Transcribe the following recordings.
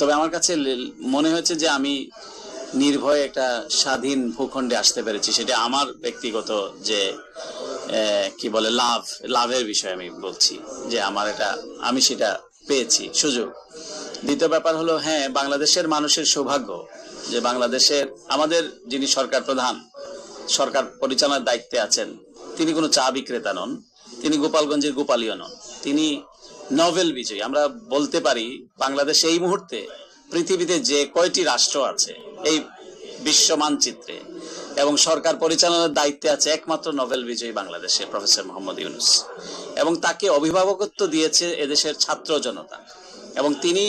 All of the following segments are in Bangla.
তবে আমার কাছে মনে হয়েছে যে আমি নির্ভয়ে একটা স্বাধীন ভূখণ্ডে আসতে পেরেছি। সেটা আমার ব্যক্তিগত যে কি বলে লাভের বিষয় আমি বলছি, যে আমার এটা আমি সেটা পেয়েছি সুযোগ। দ্বিতীয় ব্যাপার হলো, হ্যাঁ, বাংলাদেশের মানুষের সৌভাগ্য যে বাংলাদেশের আমাদের যিনি সরকার প্রধান, সরকার পরিচালনার দায়িত্বে আছেন, তিনি কোনো চা বিক্রেতা নন, তিনি গোপালগঞ্জের গোপালীয় নন, তিনি নোবেল বিজয়ী। আমরা বলতে পারি বাংলাদেশে এই মুহূর্তে পৃথিবীতে যে কয়টি রাষ্ট্র আছে এই বিশ্ব মানচিত্রে এবং সরকার পরিচালনার দায়িত্বে আছে, একমাত্র নোবেল বিজয়ী বাংলাদেশে প্রফেসর মোহাম্মদ ইউনূস। এবং তাকে অভিভাবকত্ব দিয়েছে এদেশের ছাত্র জনতা। এবং তিনি,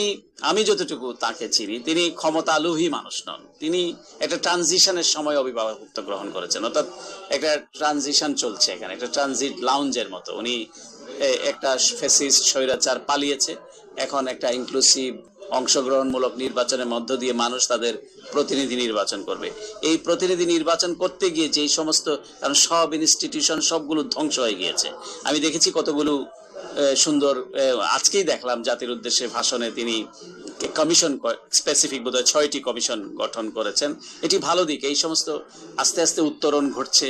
আমি যতটুকু তাকে চিনি, তিনি ক্ষমতালোভী মানুষ নন। তিনি একটা ট্রানজিশনের সময় অভিভাবকত্ব গ্রহণ করেছেন, অর্থাৎ একটা ট্রানজিশন চলছে এখানে, একটা ট্রানজিট লাউঞ্জের মতো। উনি একটা ফ্যাসিস্ট স্বৈরাচার পালিয়েছে, এখন একটা ইনক্লুসিভ অংশগ্রহণমূলক নির্বাচনের মধ্য দিয়ে মানুষ তাদের প্রতিনিধি নির্বাচন করবে। এই প্রতিনিধি নির্বাচন করতে গিয়ে যেই সমস্ত, কারণ সব ইনস্টিটিউশন সবগুলো ধ্বংস হয়ে গিয়েছে। আমি দেখেছি কতগুলো সুন্দর, আজকেই দেখলাম জাতির উদ্দেশ্যে ভাষণে তিনি কমিশন, স্পেসিফিক বোধহয় 6টি কমিশন গঠন করেছেন। এটি ভালো দিক। এই সমস্ত আস্তে আস্তে উত্তরণ ঘটছে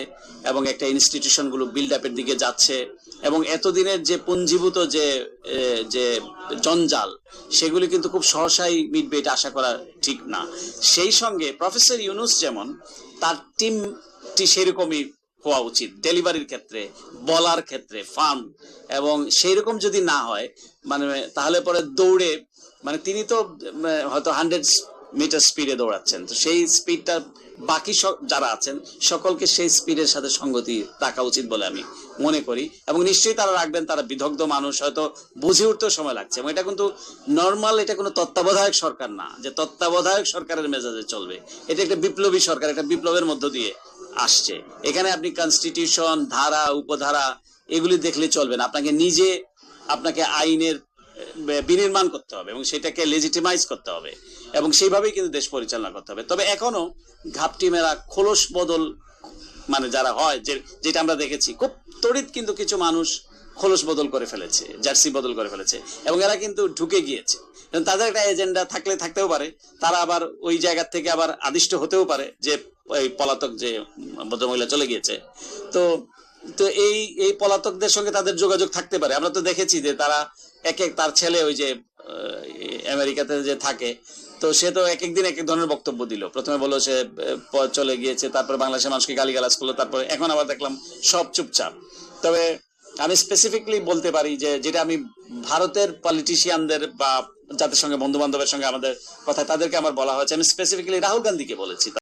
এবং একটা ইনস্টিটিউশন গুলো বিল্ড আপের দিকে যাচ্ছে এবং এতদিনের যে পুঞ্জীভূত যে জঞ্জাল, সেগুলি কিন্তু খুব সহসাই মিটবে, এটা আশা করা ঠিক না। সেই সঙ্গে প্রফেসর ইউনূস যেমন, তার টিমটি সেরকমই হওয়া উচিত ডেলিভারির ক্ষেত্রে, বলার ক্ষেত্রে ফার্ম। এবং সেই রকম যদি না হয়, মানে তাহলে পরে দৌড়ে, মানে তিনি তো হয়তো 100 মিটার স্পিডে দৌড়াচ্ছেন, তো সেই স্পিডটা বাকি যারা আছেন সকলকে সেই স্পিডের সাথে সঙ্গতি রাখা উচিত বলে আমি মনে করি। এবং নিশ্চয়ই তারা রাখবেন, তারা বিদগ্ধ মানুষ, হয়তো বুঝে উঠতেও সময় লাগছে। এবং এটা কিন্তু নর্মাল, এটা কোনো তত্ত্বাবধায়ক সরকার না যে তত্ত্বাবধায়ক সরকারের মেজাজে চলবে। এটা একটা বিপ্লবী সরকার, একটা বিপ্লবের মধ্য দিয়ে আসছে। এখানে আপনি কনস্টিটিউশন, ধারা, উপধারা এগুলি দেখলে চলবে না। আপনাকে আইনের বিনির্মাণ করতে হবে এবং সেটাকে লেজিটিমাইজ করতে হবে এবং সেইভাবেই কিন্তু দেশ পরিচালনা করতে হবে। তবে এখনো ঘাপটি মেরা খোলস বদল, মানে যারা হয়, যেটা আমরা দেখেছি খুব তড়িৎ, কিন্তু কিছু মানুষ খোলস বদল করে ফেলেছে, জার্সি বদল করে ফেলেছে এবং এরা কিন্তু ঢুকে গিয়েছে। তাদের একটা এজেন্ডা থাকতেও পারে, তারা আবার ওই জায়গা থেকে আবার আদিষ্ট হতেও পারে যে ওই পলাতক যে ভদ্রমহিলা চলে গিয়েছে, তো এই পলাতকদের সঙ্গে তাদের যোগাযোগ থাকতে পারে। আমরা তো দেখেছি যে তারা তার ছেলে ওই যে আমেরিকাতে যে থাকে, তো সে তো এক একদিন এক এক ধরনের বক্তব্য দিল। প্রথমে বললো সে চলে গিয়েছে, তারপরে বাংলাদেশের মানুষকে গালিগালাজ করলো, তারপরে এখন আবার দেখলাম সব চুপচাপ। তবে আমি স্পেসিফিকলি বলতে পারি যে যেটা আমি ভারতের পলিটিশিয়ানদের বা যাদের সঙ্গে বন্ধু বান্ধবের সঙ্গে আমাদের কথা, তাদেরকে আমার বলা হয়েছে, আমি স্পেসিফিকলি রাহুল গান্ধীকে বলেছি।